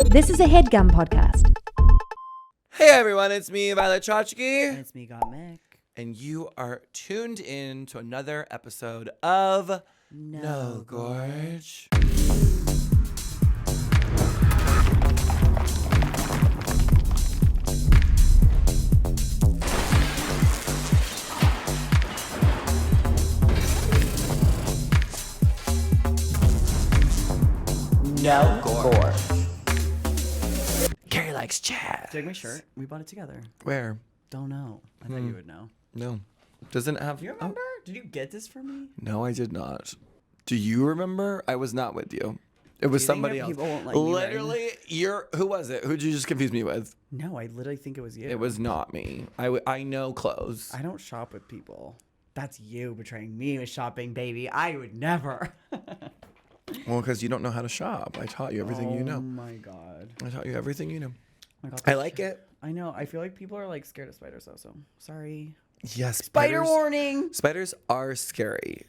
This is a HeadGum podcast. Hey everyone, it's me, Violet Chachki. And it's me, Gottmik. And you are tuned in to another episode of No Gorge. No Gorge. Carrie likes chat. Take my shirt. We bought it together. Where? Don't know. I thought you would know. No. Doesn't have. Do you remember? Did you get this for me? No, I did not. Do you remember? I was not with you. It was Do you think somebody that else. people won't let you in? Literally, who was it? Who'd you just confuse me with? No, I literally think it was you. It was not me. I know clothes. I don't shop with people. That's you betraying me with shopping, baby. I would never. Well, because you don't know how to shop. I taught you everything you Oh know. my god. I taught you everything you know. I got I this like shirt. it. I know. I feel like people are like scared of spiders though, so sorry. Yes. Spider warning. Spiders are scary.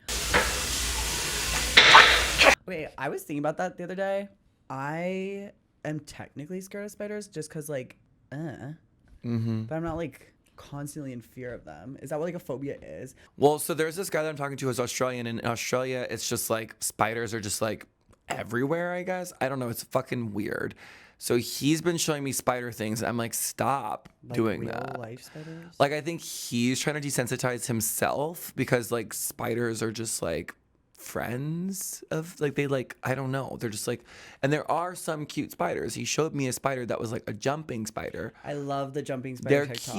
Wait, I was thinking about that the other day. I am technically scared of spiders just because, like, but I'm not, like, constantly in fear of them. Is that what, like, a phobia is? Well, so there's this guy that I'm talking to who's Australian, and in Australia, it's just like spiders are just like everywhere, I guess. I don't know. It's fucking weird. So he's been showing me spider things. And I'm like, stop Like doing real that. life spiders? Like, I think he's trying to desensitize himself because, like, spiders are just like friends of like they like I don't know, they're just like, and there are some cute spiders. He showed me a spider that was like a jumping spider. I love the jumping spider They're TikToks.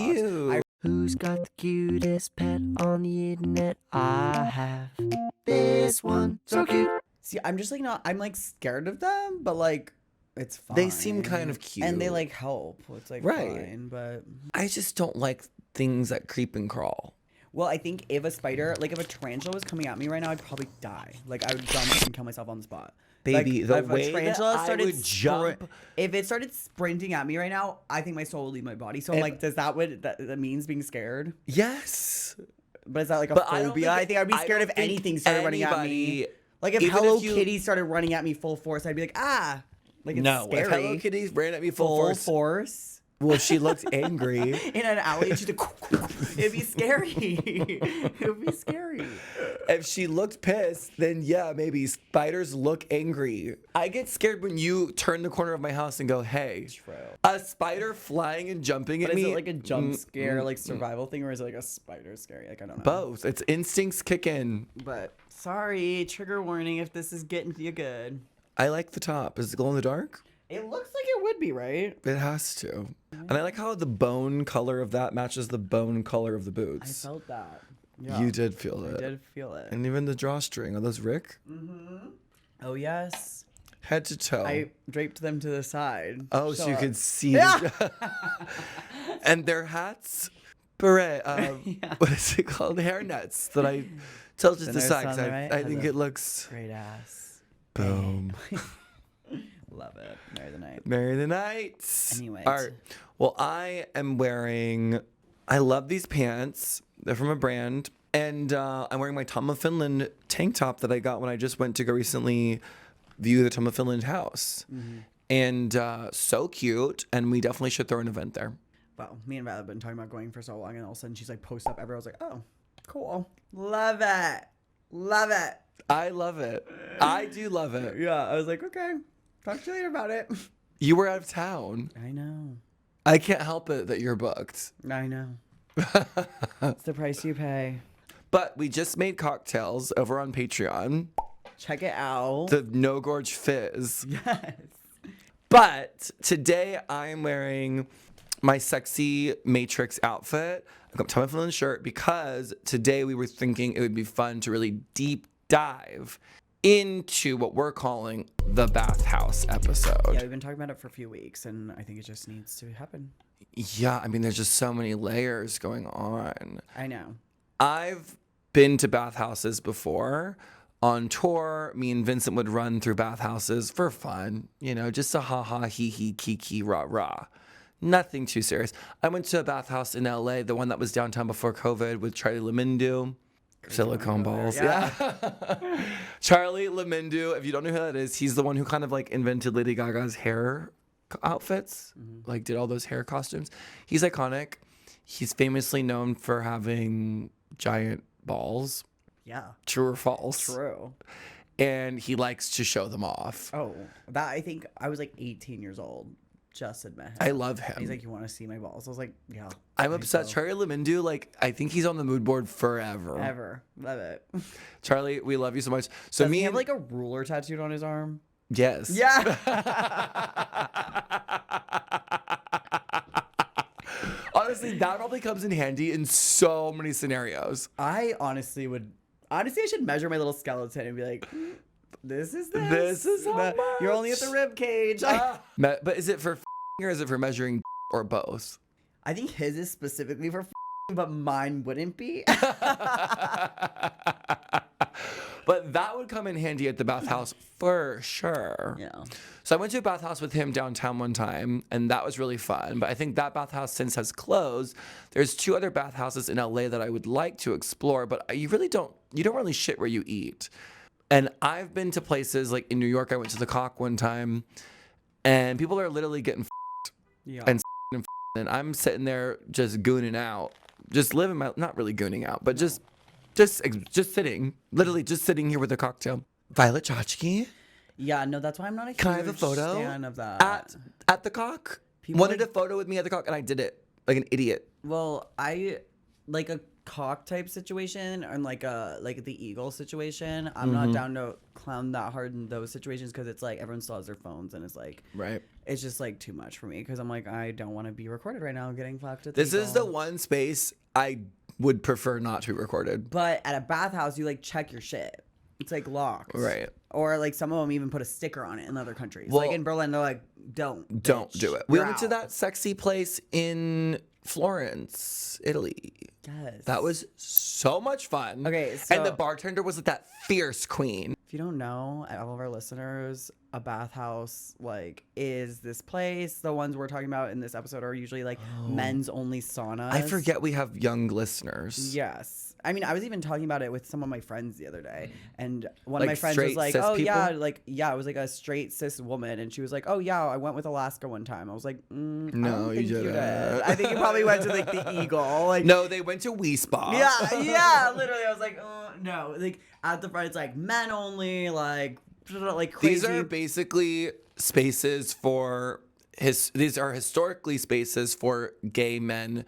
cute. Who's got the cutest pet on the internet? I have this one, so cute. See, I'm just like not. I'm like scared of them, but like it's fine. They seem kind of cute. and they like help. It's like Right. fine, but I just don't like things that creep and crawl. well, I think if a spider, like if a tarantula was coming at me right now, I'd probably die. Like I would jump and kill myself on the spot. Baby, like, the if a way that tarantula I started would jump- if it started sprinting at me right now, I think my soul would leave my body. So I'm If- like, does that what that means being scared? Yes. But is that like a But I don't phobia? I think I'd be I scared don't if think anything started running at me. anybody- Like if even Hello if you- Kitty started running at me full force, I'd be like, ah. Like it's No, scary. if Hello Kitty ran at me full full force. force. Well, she looked angry. In an alley, and she's like, it'd be scary. It would be scary. If she looked pissed, then yeah, maybe spiders look angry. I get scared when you turn the corner of my house and go, hey, True. a spider flying and jumping But at is me. it like a jump scare, like survival thing, or is it like a spider scary? Like I don't know. Both. It's instincts kick in. But sorry, trigger warning if this is getting you good. I like the top. Is it glow in the dark? It looks like it would be, right? It has to. And I like how the bone color of that matches the bone color of the I boots. felt that. Yeah. You did feel I it. did feel it. And even the drawstring. Are those Rick? Oh yes. Head to toe. I draped them to the side. Oh, so you up. could see. Yeah. And their hats, beret. What is it called? Hairnets that I tilted to the nurse side on 'cause the right I has think a it looks. Great ass. Boom. Love it. Marry the night. Marry the night. Anyways. All right. Well, I am wearing. I love these pants. They're from a brand, and I'm wearing my Tom of Finland tank top that I got when I just went to go recently view the Tom of Finland house, and so cute. And we definitely should throw an event there. Wow, me and Violet have been talking about going for so long, and all of a sudden she's like, post up everywhere. I was like, oh, cool. Love it. Love it. I love it. I do love it. Yeah, I was like, okay. Talk to you later about it. You were out of town. I know. I can't help it that you're booked. I know. It's the price you pay. But we just made cocktails over on Patreon. Check it out. The No Gorge Fizz. Yes. But today I'm wearing my sexy Matrix outfit. I got Tom of Finland shirt because today we were thinking it would be fun to really deep dive into what we're calling the Bathhouse episode. Yeah, we've been talking about it for a few weeks, and I think it just needs to happen. Yeah, I mean, there's just so many layers going on. I know. I've been to bathhouses before. On tour, me and Vincent would run through bathhouses for fun, you know, just a ha-ha, hee-hee, kiki, rah-rah. Nothing too serious. I went to a bathhouse in LA, the one that was downtown before COVID with Charlie Lamindu. Silicone balls. Yeah. Charlie Lamindu, if you don't know who that is, he's the one who kind of like invented Lady Gaga's hair outfits, like did all those hair costumes. He's iconic. He's famously known for having giant balls. Yeah. True or false? True. And he likes to show them off. Oh, that I think I was like 18 years old. Just had met him. I love him. He's like, you want to see my balls? I was like, yeah. I'm obsessed. Charlie Lamindu, like, I think he's on the mood board forever. Ever. Love it. Charlie, we love you so much. So Does me he have and like a ruler tattooed on his arm? yes. Yeah. Honestly, that probably comes in handy in so many scenarios. I honestly I should measure my little skeleton and be like, this is this. This is how much. You're only at the rib cage. But is it for or is it for measuring or both? I think his is specifically for but mine wouldn't be. But that would come in handy at the bathhouse for sure. Yeah. So I went to a bathhouse with him downtown one time, and that was really fun. But I think that bathhouse since has closed. There's 2 other bathhouses in LA that I would like to explore, but you don't really shit where you eat. And I've been to places like in New York. I went to the Cock one time, and people are literally getting Yeah. and I'm sitting there just gooning out, just living my, not really gooning out, but just sitting, literally just sitting here with a cocktail. Violet Chachki. Yeah, no, that's why I'm not a Can I huge have a photo fan of that. at the Cock? People Wanted like- a photo with me at the Cock, and I did it like an idiot. Well, I like a cock type situation and like the eagle situation. I'm not down to clown that hard in those situations because it's like everyone still has their phones and it's like Right. it's just like too much for me because I'm like I don't want to be recorded right now getting fucked at the This is the eagle. one space I would prefer not to be recorded. But at a bathhouse, you like check your shit. It's like locked. Right. Or like some of them even put a sticker on it in other countries. Well, like in Berlin, they're like, don't do it. We You're went to out. that sexy place in Florence, Italy. Yes. That was so much fun. Okay, and the so- bartender was that fierce queen. If you don't know, all of our listeners, a bathhouse like is this place. The ones we're talking about in this episode are usually like men's only saunas. I forget we have young listeners. Yes. I mean, I was even talking about it with some of my friends the other day, and one Like of my friends straight was like, cis "Oh yeah, people? it was like a straight cis woman," and she was like, "Oh yeah, I went with Alaska one time." I was like, I No, don't you think didn't. did. I think you probably went to like the Eagle, like No, they went to Wee Spa. yeah, literally. I was like, oh no, like at the front, it's like men only, like crazy. These are basically spaces for these are historically spaces for gay men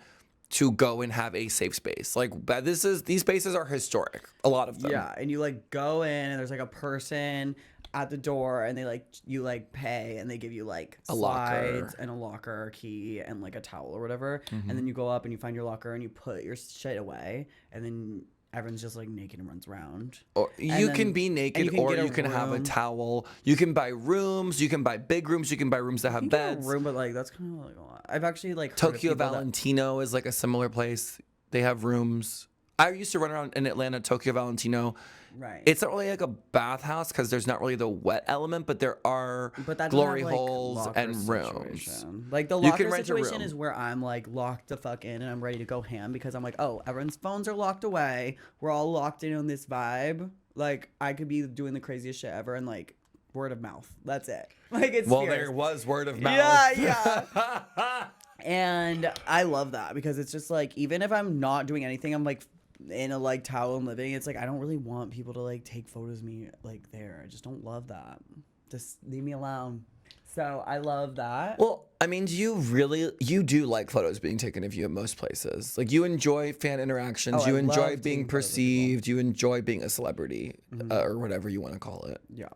to go and have a safe space. Like these spaces are historic. A lot of them. Yeah, and you like go in and there's like a person at the door and they like you like pay and they give you like A locker. slides and a locker key and like a towel or whatever. And then you go up and you find your locker and you put your shit away and then everyone's just like naked and runs around. Or you then- can be and naked, you can or get a you can have a room. towel. You can buy rooms. You can buy big rooms. You can buy rooms that have You can get a beds. room, but like that's kind of like a lot. I've actually like heard of Tokyo people that- Valentino is like a similar place. They have rooms. I used to run around in Atlanta, Tokyo Valentino. Right. It's not really like a bathhouse because there's not really the wet element, but there are But that doesn't glory have, like, holes locker and rooms. situation. Like the You locker can rent a situation room. is where I'm like locked the fuck in and I'm ready to go ham because I'm like, oh, everyone's phones are locked away. We're all locked in on this vibe. Like I could be doing the craziest shit ever and like word of mouth. That's it. Like it's Well, fierce. there was word of mouth. Yeah. And I love that because it's just like even if I'm not doing anything, I'm like in a like towel and living. It's like I don't really want people to like take photos of me like there. I just don't love that. Just leave me alone. So I love that. Well, I mean, you do like photos being taken of you at most places. Like you enjoy fan interactions. Oh, You I enjoy love being taking photos of people. perceived. You enjoy being a celebrity or whatever you want to call it. Yeah.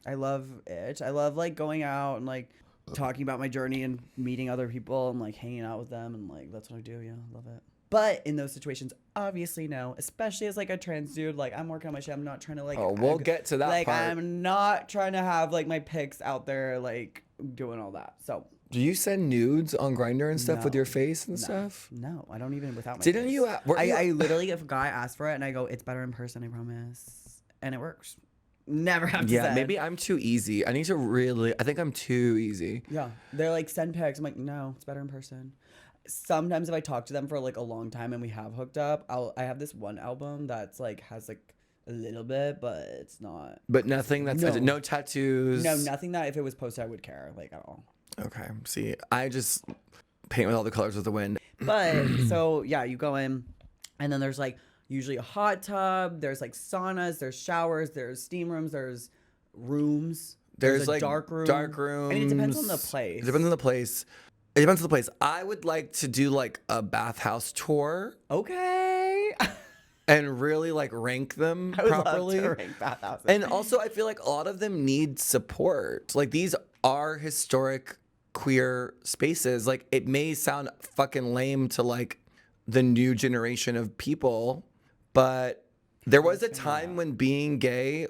I love it. I love like going out and like talking about my journey and meeting other people and like hanging out with them and like that's what I do. Yeah, love it. But in those situations, obviously no, especially as like a trans dude, like I'm working on my shit. I'm not trying to like Oh, we'll get to that like part. I'm not trying to have like my pics out there like doing all that. So Do you send nudes on Grindr and stuff with No. your face and stuff? no, I don't even without my Didn't face. you? Were you- I literally if a guy asks for it and I go, it's better in person, I promise. And it works. Never have to Yeah, send. maybe I'm too easy. I need to really. I think I'm too easy. Yeah. They're like, send pics. I'm like, no, it's better in person. Sometimes if I talk to them for like a long time and we have hooked up, I have this one album that's like has like a little bit, but it's not. But nothing that's No. no tattoos. No, nothing that if it was posted I would care like at all. Okay. See, I just paint with all the colors of the wind. But so yeah, you go in, and then there's like usually a hot tub. There's like saunas. There's showers. There's steam rooms. There's rooms. There's a like dark room. rooms. I mean, it depends on the place. It depends on the place. It depends on the place. I would like to do like a bathhouse tour Okay. and really like rank them I would properly. love to rank bathhouses. And also, I feel like a lot of them need support. Like, these are historic queer spaces. Like, it may sound fucking lame to like the new generation of people, but there was a time when being gay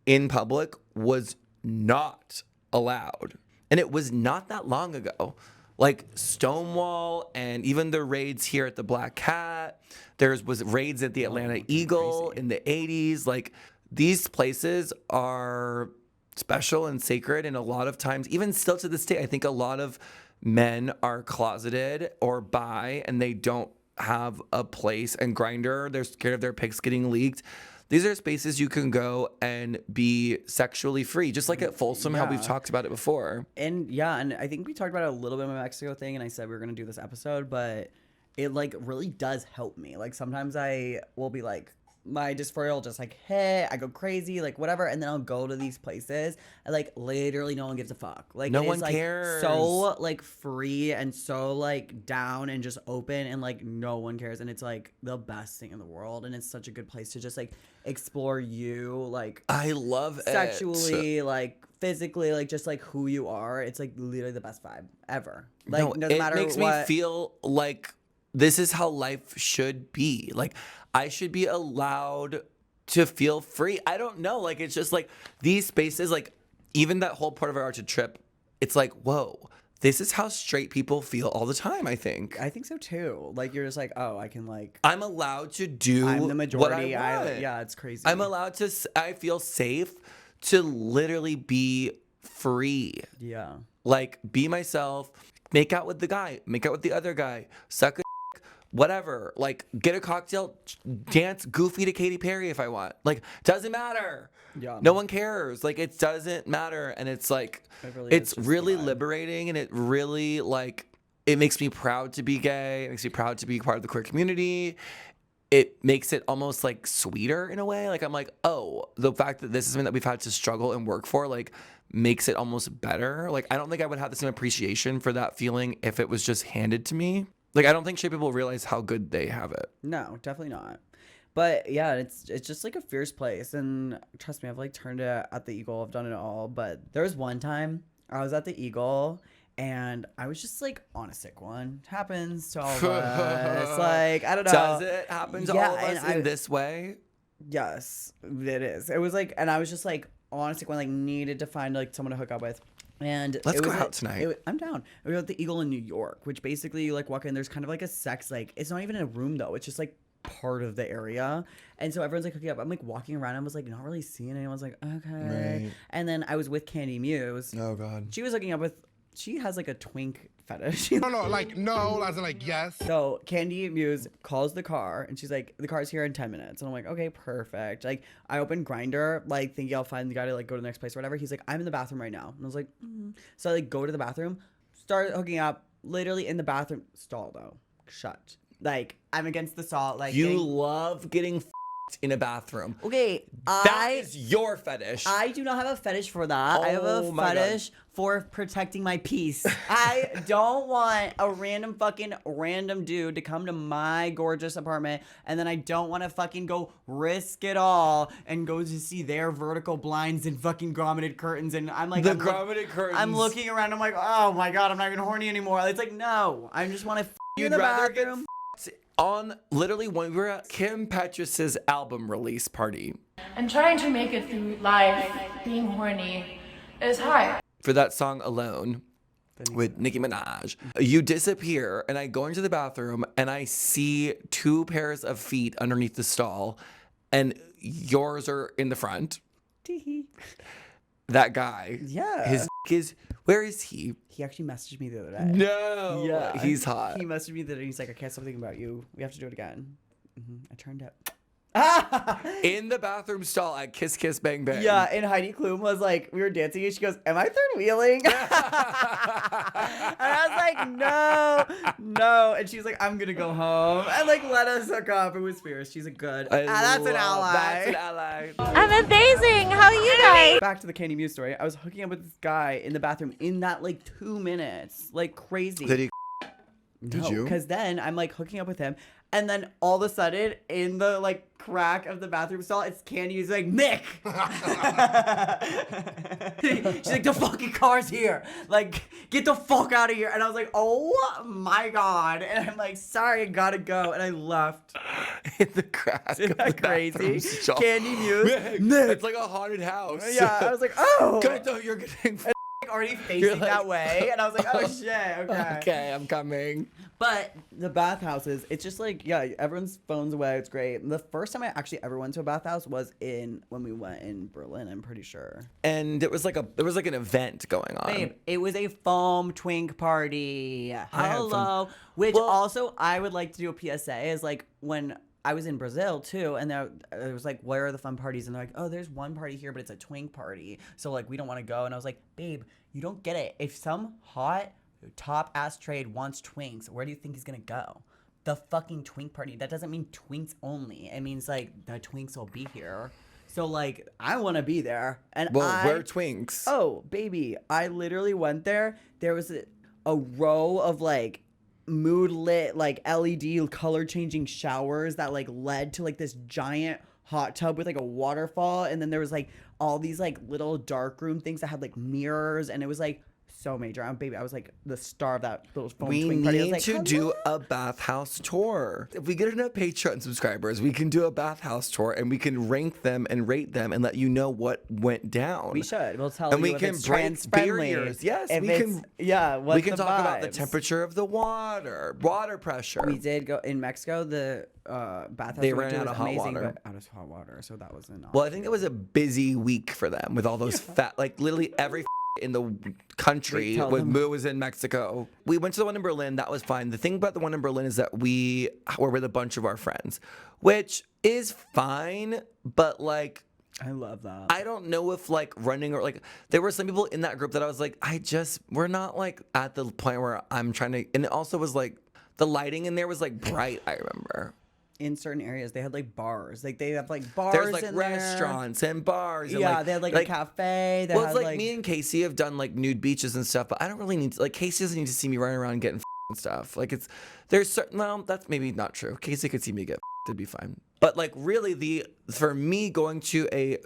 in public was not allowed. And it was not that long ago. Like Stonewall and even the raids here at the Black Cat. There was raids at the Atlanta Eagle in the 80s. Like, these places are special and sacred. And a lot of times, even still to this day, I think a lot of men are closeted or bi and they don't have a place. And Grindr, they're scared of their pics getting leaked. These are spaces you can go and be sexually free, just like at Folsom, how we've talked about it before. And yeah, and I think we talked about it a little bit in my Mexico thing, and I said we were going to do this episode, but it like really does help me. Like sometimes I will be like, my dysphoria will just like, hey, I go crazy, like whatever, and then I'll go to these places and like literally no one gives a fuck. Like No it is, one like, cares. so like free and so like down and just open and like no one cares, and it's like the best thing in the world, and it's such a good place to just like explore you, like I love sexually, like physically, like just like who you are. It's like literally the best vibe ever. Like No, doesn't it matter makes what. me feel like this is how life should be. Like, I should be allowed to feel free. I don't know. Like, it's just like these spaces, like even that whole Puerto Vallarta trip, it's like, whoa, this is how straight people feel all the time, I think. I think so too. Like you're just like, oh, I can like. I'm allowed to do I'm the majority. what I want. Yeah, it's crazy. I'm allowed to, I feel safe to literally be free. Yeah. Like, be myself, make out with the guy, make out with the other guy, suck a whatever, like get a cocktail, dance goofy to Katy Perry if I want. Like, doesn't matter. Yeah. No one cares. Like, it doesn't matter. And it's like, it's really liberating, and it really like, it makes me proud to be gay. It makes me proud to be part of the queer community. It makes it almost like sweeter in a way. Like, I'm like, oh, the fact that this is something that we've had to struggle and work for, like, makes it almost better. Like, I don't think I would have the same appreciation for that feeling if it was just handed to me. Like, I don't think straight people realize how good they have it. No, definitely not. But yeah, it's just like a fierce place, and trust me, I've like turned it at the Eagle. I've done it all, but there was one time I was at the Eagle. And I was just like on a sick one. Happens to all of us. Like, I don't know. Does it happen to all of us in this way? Yes, it is. It was like, and I was just like on a sick one, like needed to find like someone to hook up with. And let's go was, out tonight. I'm down. We were at the Eagle in New York, which basically you like walk in. There's kind of like a sex, like it's not even in a room though. It's just like part of the area. And so everyone's like hooking up. I'm like walking around. I was like not really seeing anyone. I was like, okay. Right. And then I was with Candy Muse. Oh God. She was hooking up with. She has like a twink fetish. No, like no, as in like yes. So Candy Muse calls the car and she's like, the car's here in 10 minutes. And I'm like, okay, perfect. Like I opened Grindr, like thinking I'll find the guy to like go to the next place or whatever. He's like, I'm in the bathroom right now. And I was like, So I like go to the bathroom, start hooking up, literally in the bathroom, stall though, shut. Like I'm against the stall. Like you love getting in a bathroom. Okay, that is your fetish. I do not have a fetish for that. I have a fetish for protecting my peace. I don't want a random dude to come to my gorgeous apartment, and then I don't want to fucking go risk it all and go to see their vertical blinds and fucking grommeted curtains, and I'm like grommeted curtains. I'm looking around. I'm like, oh my God, I'm not even horny anymore. It's like no, I just want to. You'd rather get on literally when we were at Kim Petras' album release party. And trying to make it through life being horny is hard. For that song alone with Nicki Minaj, you disappear and I go into the bathroom and I see two pairs of feet underneath the stall and yours are in the front. That guy. Yeah. His is, where is he? He actually messaged me the other day. No. Yeah. He's hot. He messaged me the other day. He's like, I can't stop thinking about you. We have to do it again. I turned up. in the bathroom stall at Kiss Kiss Bang Bang. Yeah, and Heidi Klum was like, we were dancing, and she goes, "Am I third wheeling?" And I was like, no. And she was like, "I'm gonna go home," and like let us hook up. It was fierce. She's a good. That's an ally. That's an ally. I'm amazing. How are you guys? Back to the Candy Muse story. I was hooking up with this guy in the bathroom in that like 2 minutes, like crazy. Did he? Did you? Because then I'm like hooking up with him, and then all of a sudden in the like crack of the bathroom stall, it's Candy. He's like, "Mik." She's like, "The fucking car's here. Like, get the fuck out of here." And I was like, "Oh my god!" And I'm like, "Sorry, I gotta go," and I left. In the crack. Isn't that crazy? Stall. Candy Muse. It's like a haunted house. Yeah, I was like, "Oh." Good though, you're getting. Already facing like- that way, and I was like, "Oh shit, okay." Okay, I'm coming. But the bathhouses, it's just like, yeah, everyone's phones away. It's great. And the first time I actually ever went to a bathhouse was when we went in Berlin. I'm pretty sure. And there was like an event going on. Babe, it was a foam twink party. had fun. Hello. Which Well- also I would like to do a PSA is like when I was in Brazil too, and it was like, where are the fun parties? And they're like, oh, there's one party here, but it's a twink party. So like, we don't want to go. And I was like, babe, you don't get it. If some hot top ass trade wants twinks, where do you think he's gonna go? The fucking twink party. That doesn't mean twinks only. It means like the twinks will be here. So like, I want to be there. And we're twinks. Oh, baby. I literally went there. There was a row of like mood lit, like LED color changing showers that like led to like this giant hot tub with like a waterfall. And then there was like all these like little dark room things that had like mirrors. And it was like so major. I was like the star of that little phone We twink party. I was need like, to do a bathhouse tour. If we get enough Patreon subscribers, we can do a bathhouse tour and we can rank them and rate them and let you know what went down. We should. We'll tell and you we if can it's break trans-friendly. barriers. Yes, If we it's- can. Yeah, what's We can the talk about the vibes? temperature of the water pressure. We did go in Mexico. The bathhouse They we ran went to out was of hot amazing, water. but out of hot water, so that was not. Well, I think it was a busy week for them with all those fat, like literally every in the country Tell with them. Moo was in Mexico. We went to the one in Berlin. That was fine. The thing about the one in Berlin is that we were with a bunch of our friends, which is fine, but like, I love that. I don't know if like running or like there were some people in that group that I was like, we're not like at the point where I'm trying to, and it also was like the lighting in there was like bright, I remember. In certain areas, they had like bars. Like they have like bars. There's like in restaurants and bars. And, Yeah, like, they had like a cafe. They Well, had it's like me and Casey have done like nude beaches and stuff, but I don't really need to, like Casey doesn't need to see me running around getting and stuff. Like there's certain, well, that's maybe not true. Casey could see me get it'd be fine. But like really for me going to a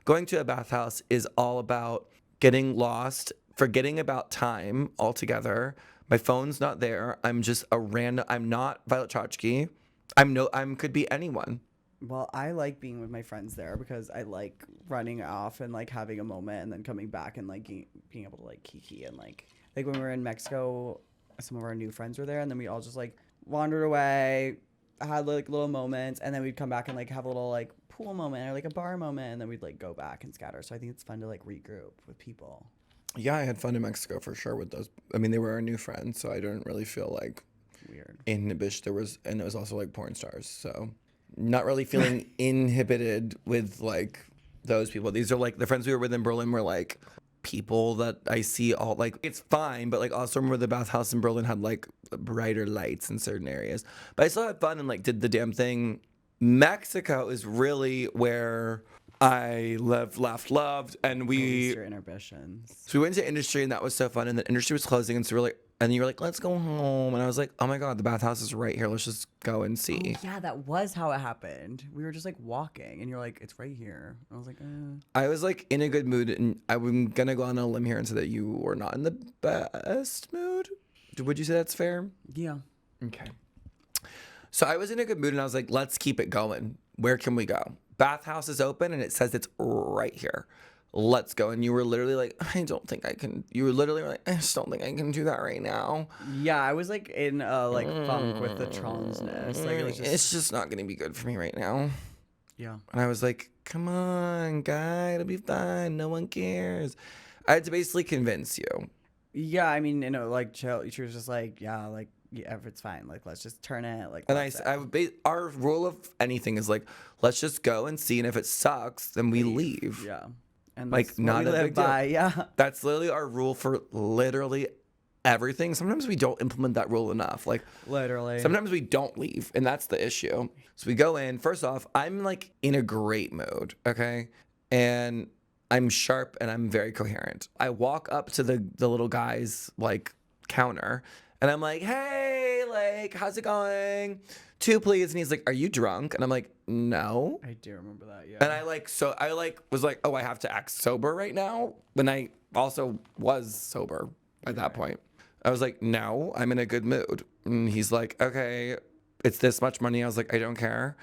going to a bathhouse is all about getting lost, forgetting about time altogether. My phone's not there. I'm just I'm not Violet Chachki. I'm could be anyone. Well, I like being with my friends there because I like running off and like having a moment and then coming back and like being able to like kiki and like when we were in Mexico, some of our new friends were there and then we all just like wandered away, had like little moments, and then we'd come back and like have a little like pool moment or like a bar moment, and then we'd like go back and scatter. So I think it's fun to like regroup with people. Yeah, I had fun in Mexico for sure with those. I mean, they were our new friends, so I didn't really feel like Weird. inhibition. And it was also like porn stars, so not really feeling inhibited with like those people. These are like the friends we were with in Berlin were like people that I see all like it's fine, but like also remember the bathhouse in Berlin had like brighter lights in certain areas. But I still had fun and like did the damn thing. Mexico is really where I lived, laughed, loved, and we Your inhibitions. so we went to industry and that was so fun. And the industry was closing, and so we're like, and you were like, let's go home. And I was like, oh my god, the bathhouse is right here. Let's just go and see. Oh, yeah, that was how it happened. We were just like walking, and you're like, it's right here. I was like, I was like in a good mood, and I'm gonna go on a limb here and say that you were not in the best mood. Would you say that's fair? yeah. Okay. So I was in a good mood, and I was like, let's keep it going. Where can we go? Bathhouse is open, and it says it's right here. Let's go. And you were literally like, I don't think I can. You were literally like, I just don't think I can do that right now. Yeah, I was like in like funk with the transness. Like it was just It's just not gonna be good for me right now. yeah. And I was like, come on, guy, it'll be fine. No one cares. I had to basically convince you. Yeah, I mean, like chill. She was just like, yeah, like yeah, if it's fine, like let's just turn it. Like, And that's it. our rule of anything is like, let's just go and see, and if it sucks, then we leave. Yeah, and Like, that's what not we a live big deal. by. Yeah, That's literally our rule for literally everything. Sometimes we don't implement that rule enough. Like, literally. sometimes we don't leave, and that's the issue. So we go in. First off, I'm like in a great mood, okay? And I'm sharp and I'm very coherent. I walk up to the little guy's like counter and I'm like, hey, like, how's it going? 2, please. And he's like, are you drunk? And I'm like, no. I do remember that. Yeah. And I was like, oh, I have to act sober right now. When I also was sober at that point. I was like, no, I'm in a good mood. And he's like, okay, it's this much money. I was like, I don't care.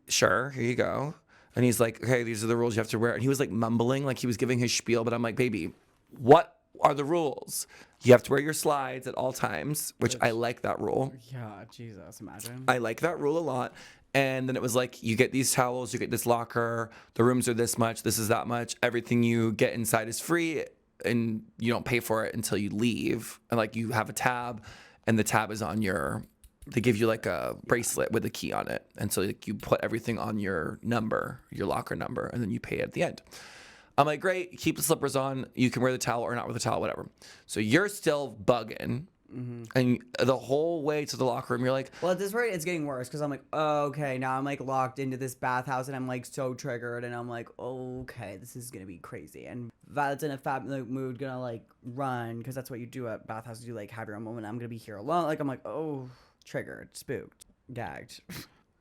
Sure, here you go. And he's like, okay, these are the rules you have to wear. And he was like mumbling, like he was giving his spiel. But I'm like, baby, what are the rules? You have to wear your slides at all times, which I like that rule. Yeah, Jesus, imagine. I like that rule a lot. And then it was like, you get these towels, you get this locker, the rooms are this much, this is that much. Everything you get inside is free and you don't pay for it until you leave. And like you have a tab and the tab is on they give you like a bracelet with a key on it. And so like you put everything on your number, your locker number, and then you pay at the end. I'm like, great, keep the slippers on. You can wear the towel or not wear the towel, whatever. So you're still bugging. And the whole way to the locker room, you're like, Well, at this rate, it's getting worse because I'm like, oh, okay, now I'm like locked into this bathhouse and I'm like so triggered and I'm like, okay, this is gonna be crazy. And Violet's in a fab mood, gonna like run because that's what you do at bathhouses. You like have your own moment. I'm gonna be here alone. Like I'm like, oh, triggered, spooked, gagged.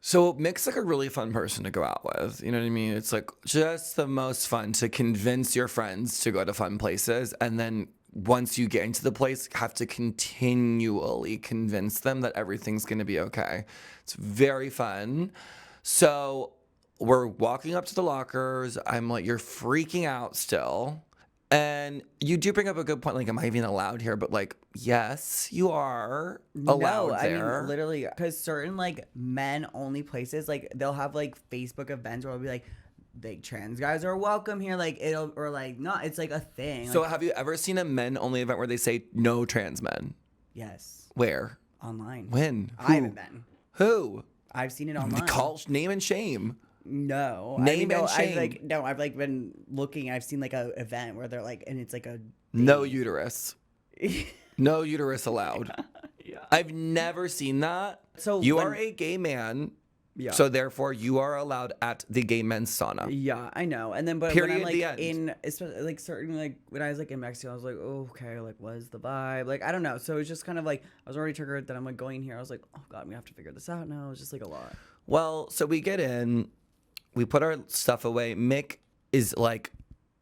so Mik's like a really fun person to go out with. You know what I mean? It's like just the most fun to convince your friends to go to fun places. And then once you get into the place, have to continually convince them that everything's going to be okay. It's very fun. So we're walking up to the lockers. I'm like, you're freaking out still. And you do bring up a good point. Like, am I even allowed here? But like, yes, you are allowed no, there. I mean, literally, because certain like men only places, like they'll have like Facebook events where it'll be like trans guys are welcome here, like it'll or like not. It's like a thing. So like, have you ever seen a men only event where they say no trans men? yes, Where? online. When? I haven't been. Who? I've seen it online. Call name and shame. No, Name no, and shame. I've like been looking. I've seen like a event where they're like, and it's like a No uterus. No uterus allowed. yeah. I've never seen that. So You when- are a gay man. Yeah. So therefore you are allowed at the gay men's sauna. Yeah, I know. And then, but Period, when I'm like the end. in, especially like certain like when I was like in Mexico, I was like, oh, okay, like what is the vibe? Like I don't know. So it's just kind of like I was already triggered that I'm like going here. I was like, oh god, we have to figure this out now. It's just like a lot. Well, so we get in, we put our stuff away. Mik is like,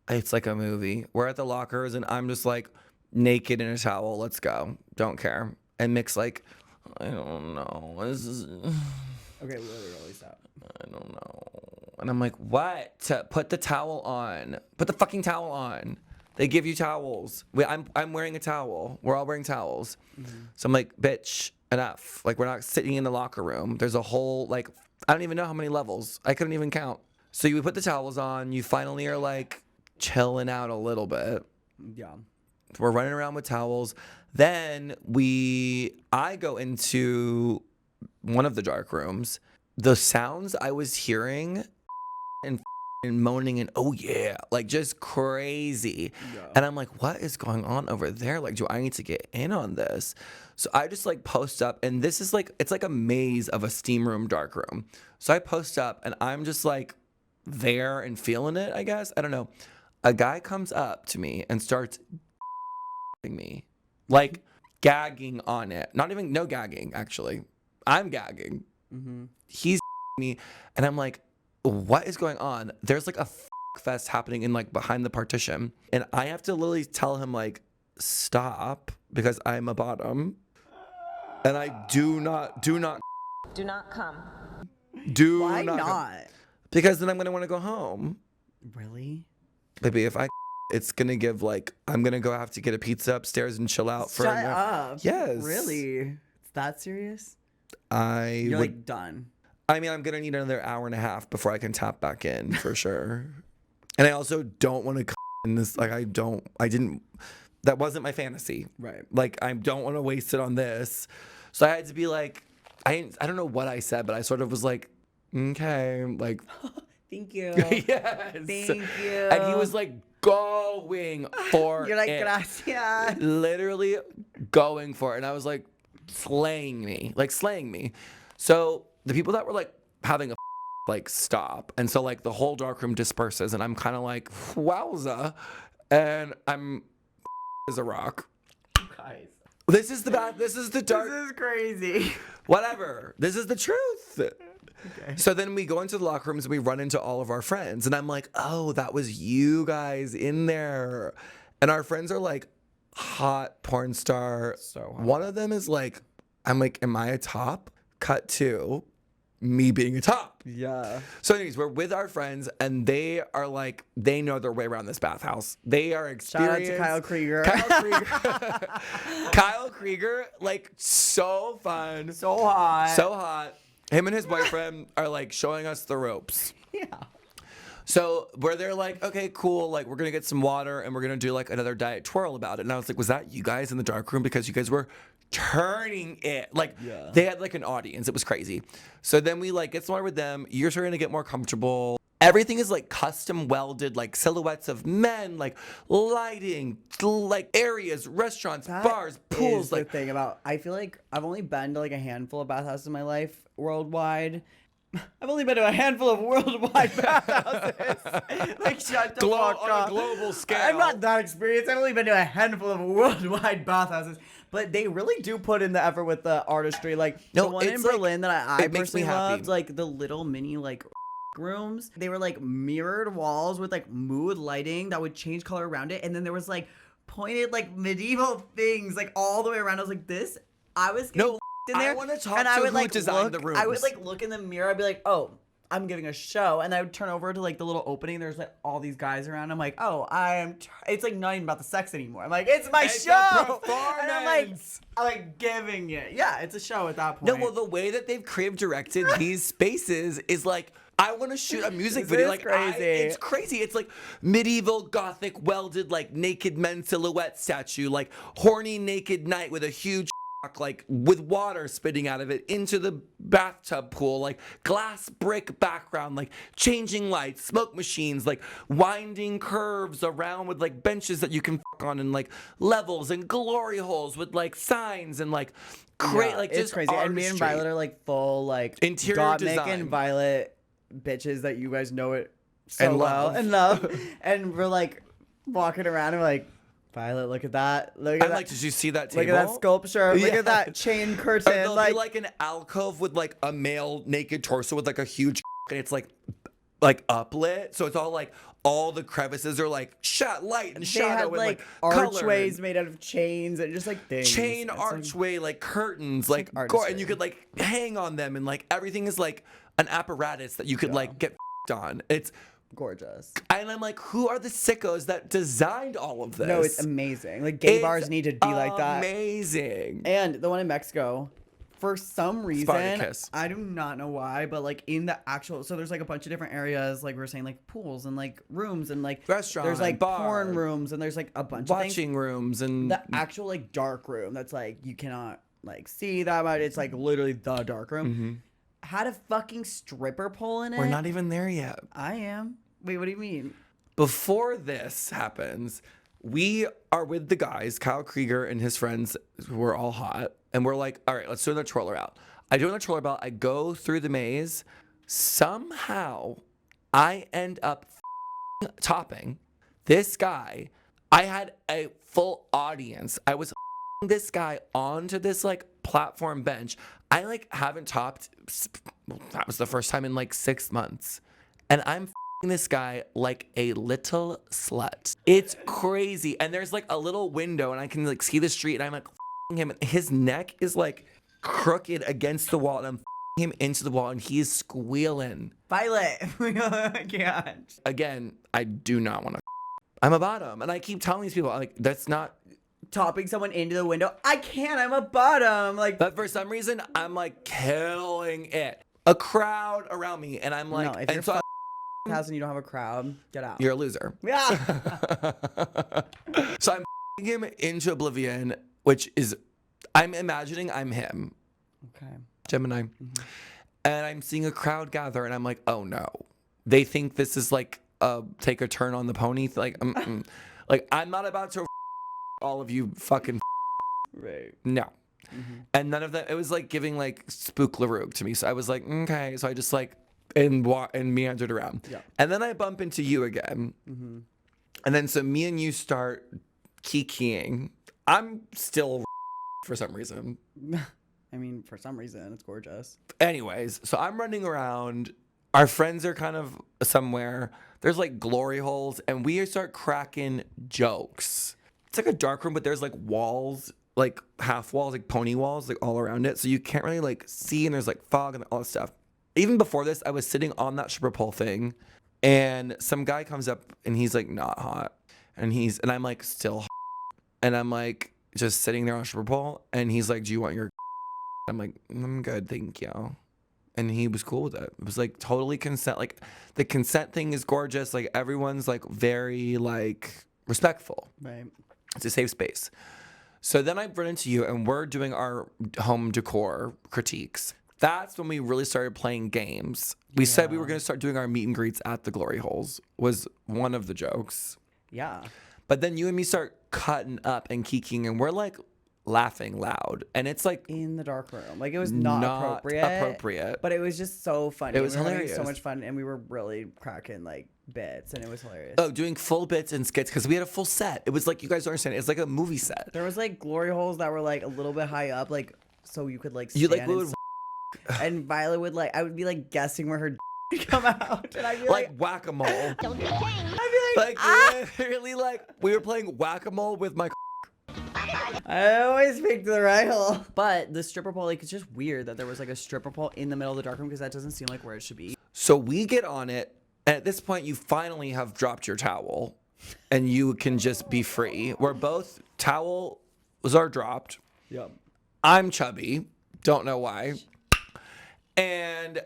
it's like a movie. We're at the lockers and I'm just like naked in a towel. Let's go. Don't care. And Mik's like, I don't know. This is... Okay, really stop. I don't know. And I'm like, what? Put the towel on. Put the fucking towel on. They give you towels. I'm wearing a towel. We're all wearing towels. So I'm like, bitch, enough. Like, we're not sitting in the locker room. There's a whole, like, I don't even know how many levels. I couldn't even count. So you put the towels on. You finally are, like, chilling out a little bit. Yeah. We're running around with towels. Then I go into one of the dark rooms. The sounds I was hearing and moaning and oh yeah, like just crazy. Yeah. And I'm like, what is going on over there? Like, do I need to get in on this? So I just like post up, and this is like, it's like a maze of a steam room, dark room. So I post up and I'm just like there and feeling it, I guess. I don't know. A guy comes up to me and starts me, like gagging on it. Not even, no gagging, actually. I'm gagging. He's me, and I'm like, what is going on? There's like a fest happening in like behind the partition, and I have to literally tell him like, stop, because I'm a bottom, and I do not Do not come. do Why not, not? because then I'm gonna want to go home, Really? baby. If I it's gonna give like, I'm gonna go have to get a pizza upstairs and chill out for Shut up. Yes. Really? It's that serious? I You're would like done. I mean, I'm gonna need another hour and a half before I can tap back in for sure. And I also don't want to in this. Like, that wasn't my fantasy. Right. Like, I don't want to waste it on this. So I had to be like, I don't know what I said, but I sort of was like, okay, like, Thank you. yes. Thank you. And he was like going for You're like, it. gracias. Literally going for it. And I was like, slaying me. So the people that were like having a like stop. And so like the whole dark room disperses and I'm kind of like, wowza. And I'm as a rock. Guys. This is the dark. This is crazy. Whatever. This is the truth. Okay. So then we go into the locker rooms and we run into all of our friends. And I'm like, oh, that was you guys in there. And our friends are like hot porn star. So hot. One of them is like, I'm like, am I a top? Cut to me being a top. Yeah. So anyways, we're with our friends and they are like, they know their way around this bathhouse. They are experienced. Shout out to Kyle Krieger. Kyle Krieger, like so fun. So hot. So hot. Him and his boyfriend are like showing us the ropes. Yeah. So where they're like, okay, cool, like we're gonna get some water and we're gonna do like another diet twirl about it. And I was like, was that you guys in the dark room? Because you guys were turning it. Like they had like an audience. It was crazy. So then we like get some water with them. You're starting to get more comfortable. Everything is like custom welded, like silhouettes of men, like lighting, like areas, restaurants, bars, pools. Is like the thing about, I feel like I've only been to like a handful of bathhouses in my life worldwide. I've only been to a handful of worldwide bathhouses. Like shut the fuck on up. a global scale. I'm not that experienced. I've only been to a handful of worldwide bathhouses. But they really do put in the effort with the artistry. Like No, the one in it's like- Berlin that I it makes me personally happy. loved, like the little mini like rooms. They were like mirrored walls with like mood lighting that would change color around it. And then there was like pointed like medieval things like all the way around. I was like, this, I was getting in there. I want to talk and to I would who like designed look, the rooms. I would like look in the mirror. I'd be like, oh, I'm giving a show. And I would turn over to like the little opening. There's like all these guys around. I'm like, oh, it's like not even about the sex anymore. I'm like, it's my It's show. a And performance. I'm like giving it. Yeah, it's a show at that point. No, well, the way that they've creative directed these spaces is like, I want to shoot a music This video. is Like, crazy. It's crazy. It's like medieval gothic welded like naked men silhouette statue, like horny naked knight with a huge like with water spitting out of it into the bathtub pool, like glass brick background, like changing lights, smoke machines, like winding curves around with like benches that you can fuck on and like levels and glory holes with like signs and like great, like it's just crazy. And me and artistry. Violet are like full like Interior Gottmik design. and Violet bitches that you guys know it so And well love. and love. And we're like walking around and we're like, Violet, look at that. Look at I'm that. like, did you see that table? Look at that sculpture. Look Yeah. at that chain Or curtain. there'll be like an alcove with like a male naked torso with like a huge and it's like uplit. So it's all like all the crevices are like light and they shadow had and like color archways and made out of chains and just like things. chain It's, archway like curtains like like and artistry. you could like hang on them and like everything is like an apparatus that you could like get on. It's gorgeous. and I'm like, who are the sickos that designed all of this? No, it's amazing. Like gay It's bars need to be like that. Amazing. And the one in Mexico, for some reason, Spartacus. I do not know why, but like in the actual, so there's like a bunch of different areas, like we were saying, like pools and like rooms and like Restaurant, there's like bar, porn rooms and there's like a bunch of things. watching rooms and The actual like dark room that's like you cannot like see that much. It's like literally the dark room. Had a fucking stripper pole in it. we're not even there yet. I am. Wait, what do you mean? Before this happens, we are with the guys, Kyle Krieger and his friends who are all hot. And we're like, all right, let's do another twirler out. I do another twirler out. I go through the maze. Somehow, I end up topping this guy. I had a full audience. I was this guy onto this like platform bench. I like haven't topped. That was the first time in like 6 months. And I'm this guy like a little slut. It's crazy. And there's like a little window and I can like see the street and I'm like him. His neck is like crooked against the wall and I'm him into the wall and he's squealing. Violet. I can't. Again, I do not want to. I'm a bottom. And I keep telling these people, like, that's not. Topping someone into the window. I can't. I'm a bottom. Like, But for some reason, I'm like killing it. A crowd around me and I'm like, no, if and you're so house and you don't have a crowd, get out. you're a loser. Yeah. So I'm him into oblivion, which is, I'm imagining I'm him. Okay. Gemini. And I'm seeing a crowd gather, and I'm like, oh no. They think this is like take a turn on the pony. Like, like I'm not about to all of you fucking Right. no. And none of that. It was like giving like Spook LaRue to me. So I was like, okay. So I just like and meandered around. Yeah. And then I bump into you again. And then so me and you start kikiing. I'm still for some reason. I mean, for some reason, it's gorgeous. Anyways, so I'm running around. Our friends are kind of somewhere. There's like glory holes, and we start cracking jokes. It's like a dark room, but there's like walls, like half walls, like pony walls, like all around it. So you can't really like see, and there's like fog and all this stuff. Even before this, I was sitting on that stripper pole thing, and some guy comes up, and he's like not hot, and I'm like still hot. And I'm like just sitting there on a stripper pole, and he's like, do you want your I'm like, I'm good, thank you. And he was cool with it. It was like totally consent. Like the consent thing is gorgeous. Like everyone's like very like respectful. Right. It's a safe space. So then I run into you and we're doing our home decor critiques. That's when we really started playing games. We said we were going to start doing our meet and greets at the glory holes was one of the jokes. Yeah. But then you and me start cutting up and kikiing, and we're like laughing loud, and it's like In the dark room. Like, it was not appropriate. But it was just so funny. It was we were hilarious. having so much fun, and we were really cracking, like, bits, and it was hilarious. Oh, doing full bits and skits because we had a full set. It was like, you guys don't understand. It's like a movie set. There was, like, glory holes that were, like, a little bit high up, like, so you could, like, stand You like and, would and Violet would, like, I would be, like, guessing where her would come out, and I'd be like like, whack-a-mole. I'd be like, Like literally, like we were playing whack-a-mole with my. I always picked the right hole. But the stripper pole, like, it's just weird that there was, like, a stripper pole in the middle of the dark room because that doesn't seem like where it should be. So we get on it, and at this point, you finally have dropped your towel, and you can just be free. Where both towels are dropped. Yep. I'm chubby, don't know why, and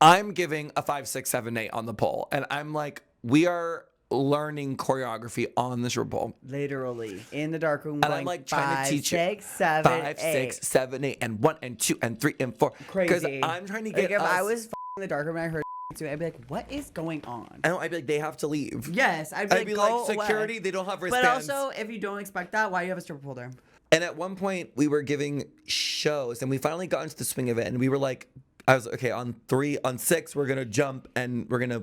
I'm giving a 5, 6, 7, 8 on the pole, and I'm like, we are learning choreography on the stripper pole. Literally in the dark room. And I'm like trying to teach you 6, 7, 5, 6, 7, 8, and 1 and 2 and 3 and 4. Because Crazy. I'm trying to Like, get if us. I was in the dark room and I heard too, I'd be like, what is going on? I don't. I'd be like, they have to leave. Yes, I'd I'd be be like, like, go security. away. They don't have But wristbands. also, if you don't expect that, why do you have a stripper pole there? And at one point, we were giving shows, and we finally got into the swing of it, and we were like, I was okay on 3, on 6, we're gonna jump, and we're gonna,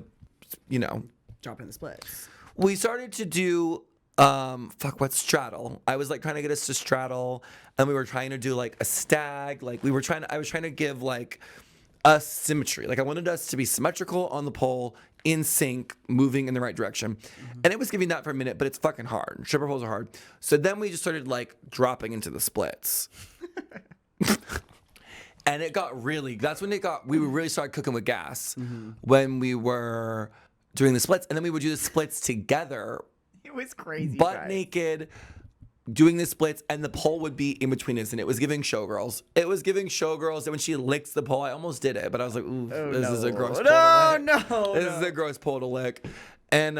Drop in the splits. We started to do straddle. I was like trying to get us to straddle, and we were trying to do like a stag. Like I was trying to give like us symmetry. Like I wanted us to be symmetrical on the pole, in sync, moving in the right direction. And it was giving that for a minute, but it's fucking hard. Stripper poles are hard. So then we just started like dropping into the splits. And it got really, we really started cooking with gas when we were doing the splits. And then we would do the splits together, It was crazy. butt naked, doing the splits, and the pole would be in between us. And it was giving showgirls. And when she licks the pole, I almost did it, but I was like, ooh, this is a gross pole to lick. This is a gross pole to lick. And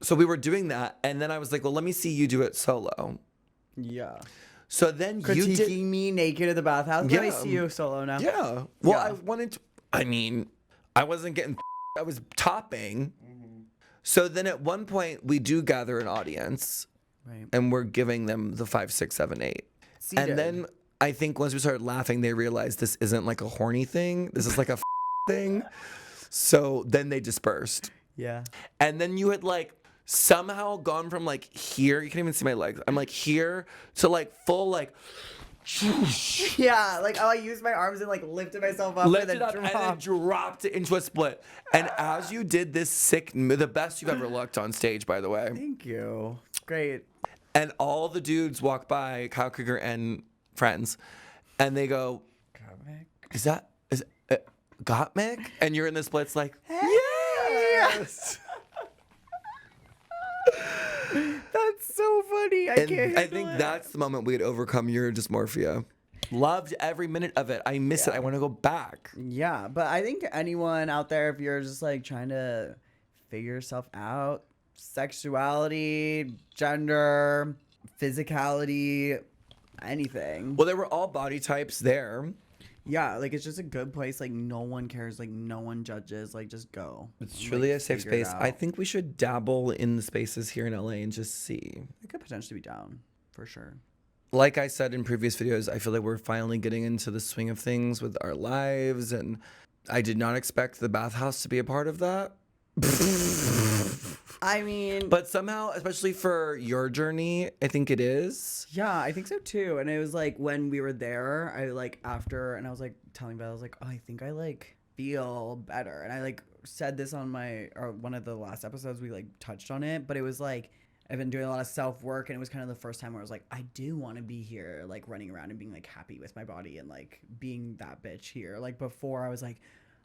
so we were doing that. And then I was like, well, let me see you do it solo. Yeah. So then you Critiquing did. me naked at the bathhouse. Let me see you solo now. Yeah. Well, I wasn't getting. I was topping. So then at one point we do gather an audience, Right. and we're giving them the 5, 6, 7, 8. Seated. And then I think once we started laughing, they realized this isn't like a horny thing. This is like a thing. So then they dispersed. Yeah. And then you had like somehow gone from like here, you can't even see my legs. I'm like here to like full like. Yeah, like I used my arms and like lifted myself up Lifted and up then and then dropped it into a split. And as you did this the best you've ever looked on stage, by the way. Thank you. Great. And all the dudes walk by, Kyle Krieger and friends, and they go, is Gottmik? And you're in the splits like, yes! That's so funny. I And can't. I think that's the moment we had overcome your dysmorphia. Loved every minute of it. I miss it. I want to go back. Yeah, but I think anyone out there, if you're just like trying to figure yourself out, sexuality, gender, physicality, anything. Well, there were all body types there. Yeah, like it's just a good place. Like no one cares. Like no one judges. Like just go. It's truly a safe figure it space. out. I think we should dabble in the spaces here in LA and just see. It could potentially be down for sure. Like I said in previous videos, I feel like we're finally getting into the swing of things with our lives, and I did not expect the Bathhouse to be a part of that. I mean, But somehow, especially for your journey, I think it is. yeah, I think so too. And it was like when we were there, I like after, and I was like telling Belle, I was like, oh, I think I like feel better. And I like said this on or one of the last episodes, we like touched on it, but it was like, I've been doing a lot of self-work, and it was kind of the first time where I was like, I do want to be here, like running around and being like happy with my body and like being that bitch here. Like before I was like,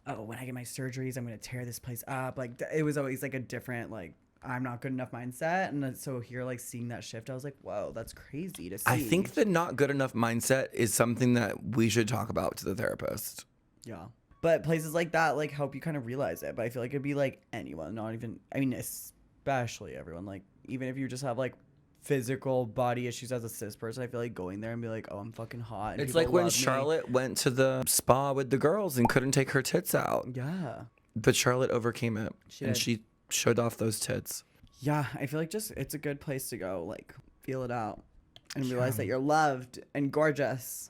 oh, when I get my surgeries, I'm going to tear this place up. Like it was always like a different, like, I'm not good enough mindset. And so here, like seeing that shift, I was like, whoa, that's crazy to see. I think the not good enough mindset is something that we should talk about to the therapist. Yeah. But places like that, like help you kind of realize it. But I feel like it'd be like anyone, not even, I mean, especially everyone, like, even if you just have like physical body issues as a cis person, I feel like going there and be like, oh, I'm fucking hot. And It's people like when love me. Charlotte went to the spa with the girls and couldn't take her tits out. Yeah. But Charlotte overcame it. And did. she showed off those tits. Yeah. I feel like just it's a good place to go, like feel it out and realize that you're loved and gorgeous.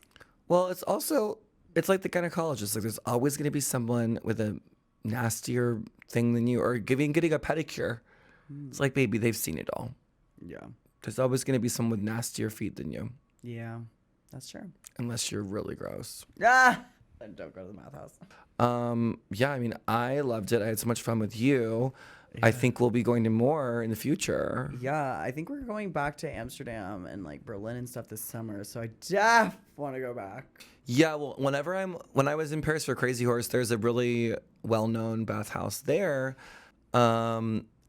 Well, it's also, it's like the gynecologist. Like there's always going to be someone with a nastier thing than you, or getting a pedicure. It's like, baby, they've seen it all. Yeah. There's always going to be someone with nastier feet than you. Yeah. That's true. Unless you're really gross. Ah! Then don't go to the Bathhouse. Yeah, I mean, I loved it. I had so much fun with you. Yeah. I think we'll be going to more in the future. Yeah, I think we're going back to Amsterdam and like Berlin and stuff this summer. So I def want to go back. Yeah, well, when I was in Paris for Crazy Horse, there's a really well-known bathhouse there.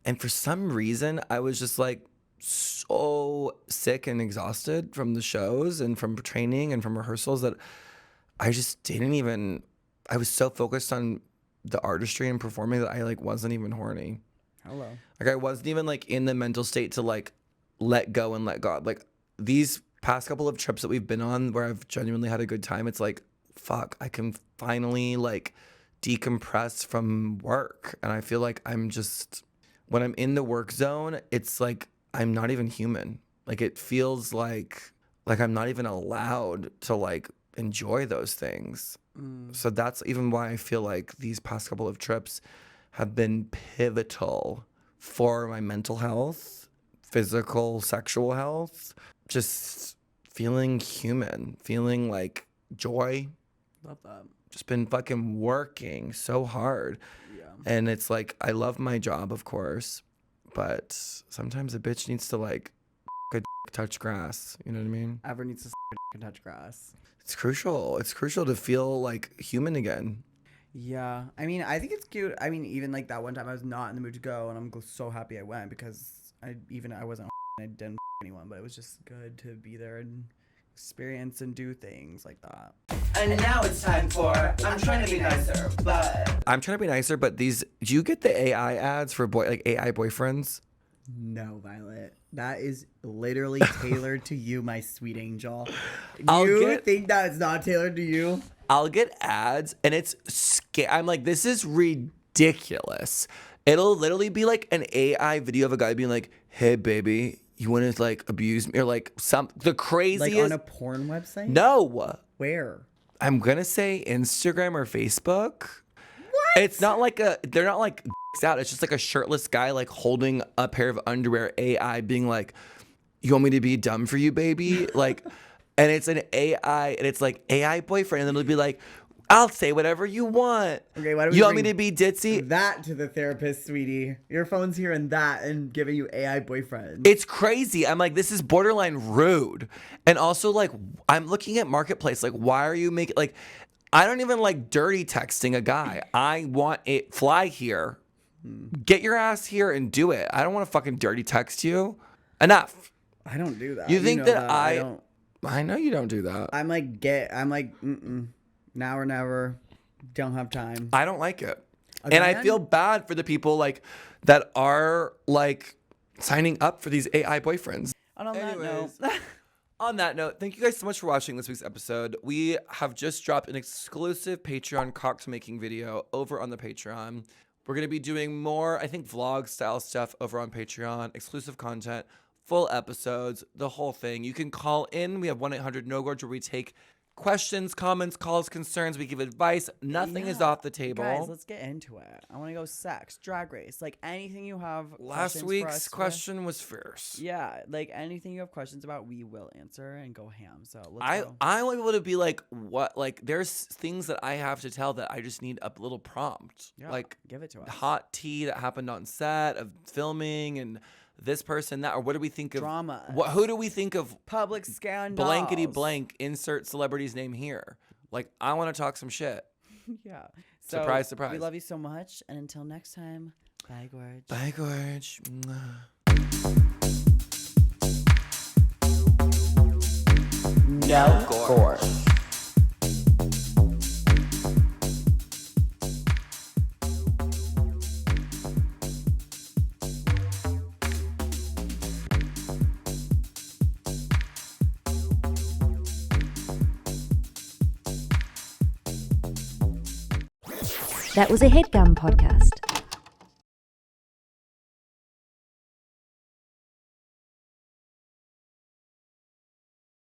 And for some reason, I was just like so sick and exhausted from the shows and from training and from rehearsals that I just I was so focused on the artistry and performing that I like wasn't even horny. Hello. Like I wasn't even like in the mental state to like let go and let God. Like these past couple of trips that we've been on where I've genuinely had a good time, it's like, fuck, I can finally like decompress from work. And I feel like when I'm in the work zone, it's like I'm not even human. Like it feels like I'm not even allowed to like enjoy those things. So that's even why I feel like these past couple of trips have been pivotal for my mental health, physical, sexual health, just feeling human, feeling like joy. Love that. Just been fucking working so hard. Yeah. And it's like, I love my job, of course, but sometimes a bitch needs to like touch grass. You know what I mean? Ever needs to touch grass. It's crucial. It's crucial to feel like human again. Yeah. I mean, I think it's cute. I mean, even like that one time I was not in the mood to go, and I'm so happy I went because I wasn't I didn't anyone, but it was just good to be there and experience and do things like that. And now it's time for I'm trying to be nicer, but Do you get the AI ads for AI boyfriends? No, Violet. That is literally tailored to you, my sweet angel. Think that it's not tailored to you? I'll get ads and it's I'm like, this is ridiculous. It'll literally be like an AI video of a guy being like, hey baby, you want to like abuse me? Or like the craziest. Like on a porn website? No. Where? I'm going to say Instagram or Facebook. What? It's not like they're not like out. It's just like a shirtless guy like holding a pair of underwear, AI being like, you want me to be dumb for you, baby? Like, and it's an AI and it's like AI boyfriend. And then it'll be like, I'll say whatever you want. Okay, why do we you want me bring to be ditzy? That to the therapist, sweetie. Your phone's hearing that and giving you AI boyfriend. It's crazy. I'm like, this is borderline rude. And also like, I'm looking at Marketplace. Like, why are you making, like, I don't even like dirty texting a guy. I want it, fly here. Get your ass here and do it. I don't want to fucking dirty text you. Enough. I don't do that. You think that I don't. I know you don't do that. I'm like, now or never. Don't have time. I don't like it. Again? And I feel bad for the people like that are like signing up for these AI boyfriends. And on that note, On that note, thank you guys so much for watching this week's episode. We have just dropped an exclusive Patreon cocktail making video over on the Patreon. We're going to be doing more, I think, vlog style stuff over on Patreon, exclusive content, full episodes, the whole thing. You can call in. We have 1-800-NO-GORGE where we take questions, comments, calls, concerns. We give advice. Nothing is off the table. Guys, let's get into it. I want to go sex, drag race, like anything you have. Last week's question was fierce. Yeah, like anything you have questions about, we will answer and go ham. So let's go. I want people to be like, what? Like, there's things that I have to tell that I just need a little prompt. Yeah, like, give it to us. Hot tea that happened on set of filming and this person, that, or what do we think of drama? Who do we think of Public scandals. Blankety blank, insert celebrity's name here. Like, I want to talk some shit. Yeah. So, surprise, surprise. We love you so much. And until next time, bye, Gorge. Bye, Gorge. No Gorge. That was a HeadGum podcast.